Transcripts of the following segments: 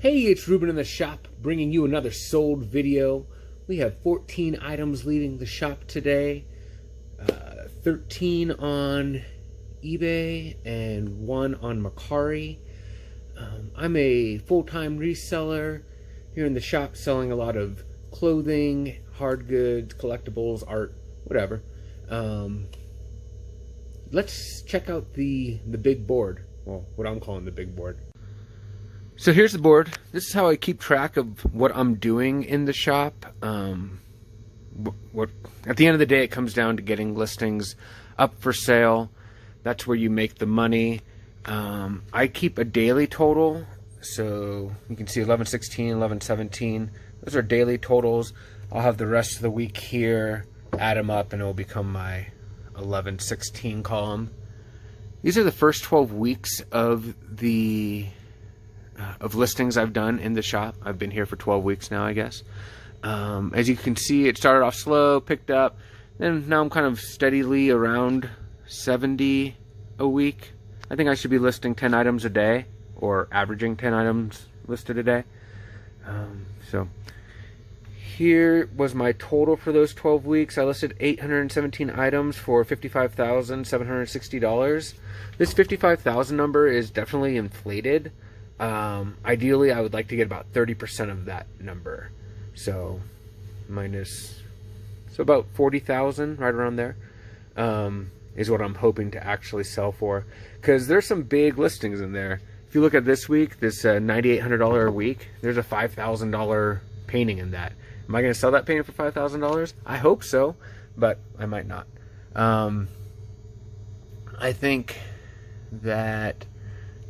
Hey, it's Ruben in the shop, bringing you another sold video. We have 14 items leaving the shop today, 13 on eBay and 1 on Mercari. I'm a full-time reseller here in the shop, selling a lot of clothing, hard goods, collectibles, art, whatever. Let's check out the big board. Well, what I'm calling the big board. So here's the board. This is how I keep track of what I'm doing in the shop. What at the end of the day, it comes down to getting listings up for sale. That's where you make the money. I keep a daily total, so you can see 11/16, 11/17. Those are daily totals. I'll have the rest of the week here, add them up, and it will become my 11/16 column. These are the first 12 weeks of the listings I've done in the shop. I've been here for 12 weeks now, I guess. As you can see, it started off slow, picked up, and now I'm kind of steadily around 70 a week. I think I should be listing 10 items a day, or averaging 10 items listed a day. So here was my total for those 12 weeks. I listed 817 items for $55,760. This 55,000 number is definitely inflated. Ideally, I would like to get about 30% of that number. So about 40,000, right around there, is what I'm hoping to actually sell for. Because there's some big listings in there. If you look at this week, this $9,800 a week, there's a $5,000 painting in that. Am I going to sell that painting for $5,000? I hope so, but I might not. I think that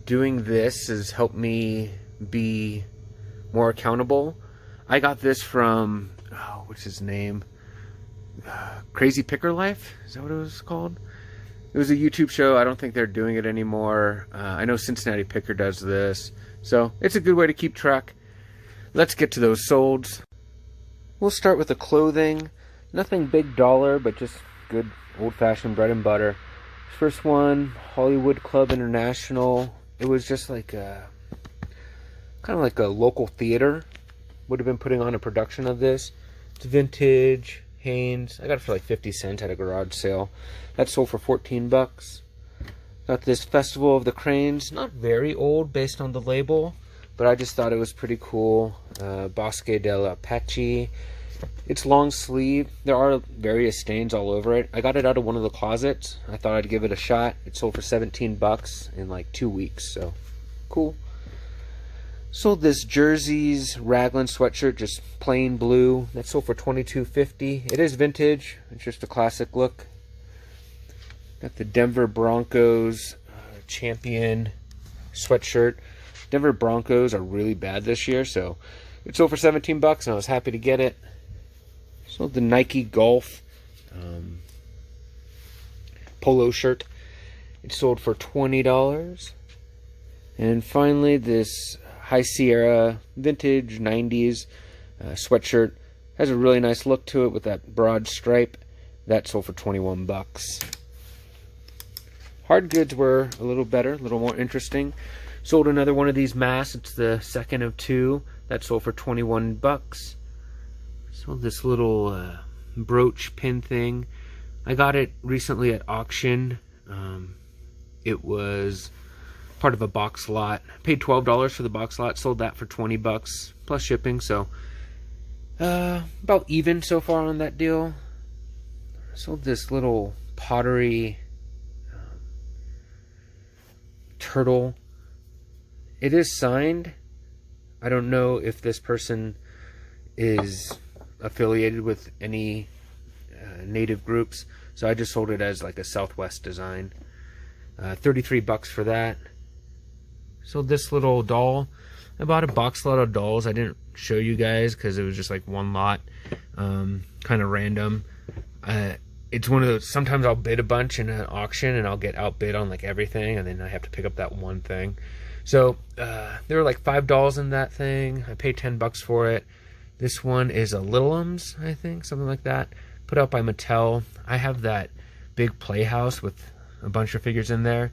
doing this has helped me be more accountable. I got this from, what's his name? Crazy Picker Life? Is that what it was called? It was a YouTube show. I don't think they're doing it anymore. I know Cincinnati Picker does this. So it's a good way to keep track. Let's get to those solds. We'll start with the clothing. Nothing big dollar, but just good old-fashioned bread and butter. First one, Hollywood Club International. It was just like kind of like a local theater would have been putting on a production of this. It's vintage, Hanes. I got it for like 50 cents at a garage sale. That sold for 14 bucks. Got this Festival of the Cranes. Not very old based on the label, but I just thought it was pretty cool. Bosque dell'Apache. It's long sleeve. There are various stains all over it. I got it out of one of the closets. I thought I'd give it a shot. It sold for 17 bucks in like 2 weeks, so cool. Sold this Jersey's Raglan sweatshirt, just plain blue. That sold for $22.50. It is vintage. It's just a classic look. Got the Denver Broncos champion sweatshirt. Denver Broncos are really bad this year, so it sold for 17 bucks, and I was happy to get it. Sold the Nike Golf polo shirt. It sold for $20. And finally, this High Sierra vintage 90s sweatshirt. Has a really nice look to it with that broad stripe. That sold for 21 bucks. Hard goods were a little better, a little more interesting. Sold another one of these masks. It's the second of 2. That sold for 21 bucks. Sold this little brooch pin thing. I got it recently at auction. It was part of a box lot. Paid $12 for the box lot. Sold that for 20 bucks plus shipping. So about even so far on that deal. Sold this little pottery turtle. It is signed. I don't know if this person is affiliated with any native groups, so I just sold it as like a Southwest design. 33 bucks for that. Sold this little doll. I bought a box lot of dolls. I didn't show you guys because it was just like one lot, kind of random. It's one of those, sometimes I'll bid a bunch in an auction and I'll get outbid on like everything, and then I have to pick up that one thing. So there were like 5 dolls in that thing. I paid 10 bucks for it. This one is a Littleums, I think, something like that. Put out by Mattel. I have that big playhouse with a bunch of figures in there.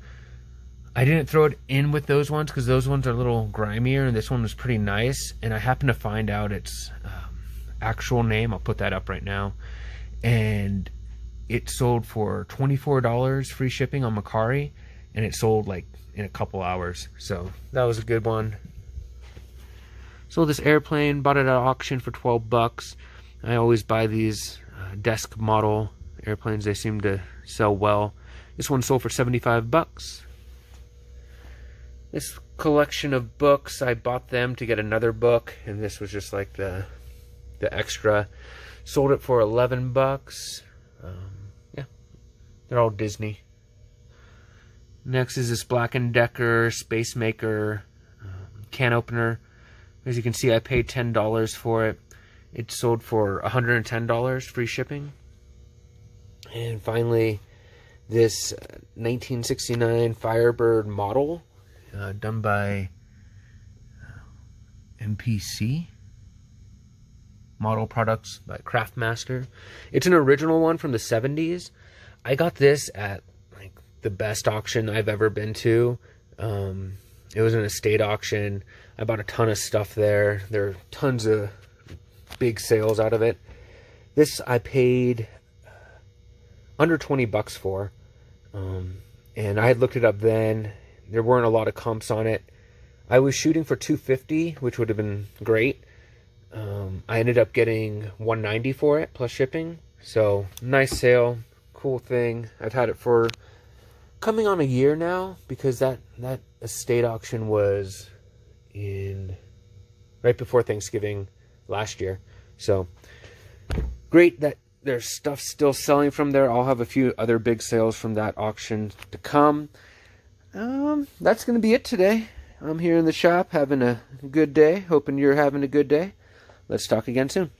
I didn't throw it in with those ones because those ones are a little grimier, and this one was pretty nice. And I happened to find out its actual name. I'll put that up right now. And it sold for $24 free shipping on Mercari, and it sold like in a couple hours. So that was a good one. Sold this airplane, bought it at auction for 12 bucks. I always buy these desk model airplanes. They seem to sell well. This one sold for 75 bucks. This collection of books, I bought them to get another book, and this was just like the extra. Sold it for 11 bucks. Yeah, they're all Disney. Next is this Black & Decker Space Maker can opener. As you can see, I paid $10 for it. It sold for $110 free shipping. And finally, this 1969 Firebird model, done by MPC. Model products by Craftmaster. It's an original one from the 70s. I got this at like the best auction I've ever been to. It was an estate auction. I bought a ton of stuff there. There are tons of big sales out of it. This I paid under 20 bucks for. And I had looked it up then. There weren't a lot of comps on it. I was shooting for $250, which would have been great. I ended up getting $190 for it plus shipping. So nice sale, cool thing. I've had it for coming on a year now, because that estate auction was in right before Thanksgiving last year. So great that there's stuff still selling from there. I'll have a few other big sales from that auction to come. That's going to be it today. I'm here in the shop having a good day. Hoping you're having a good day. Let's talk again soon.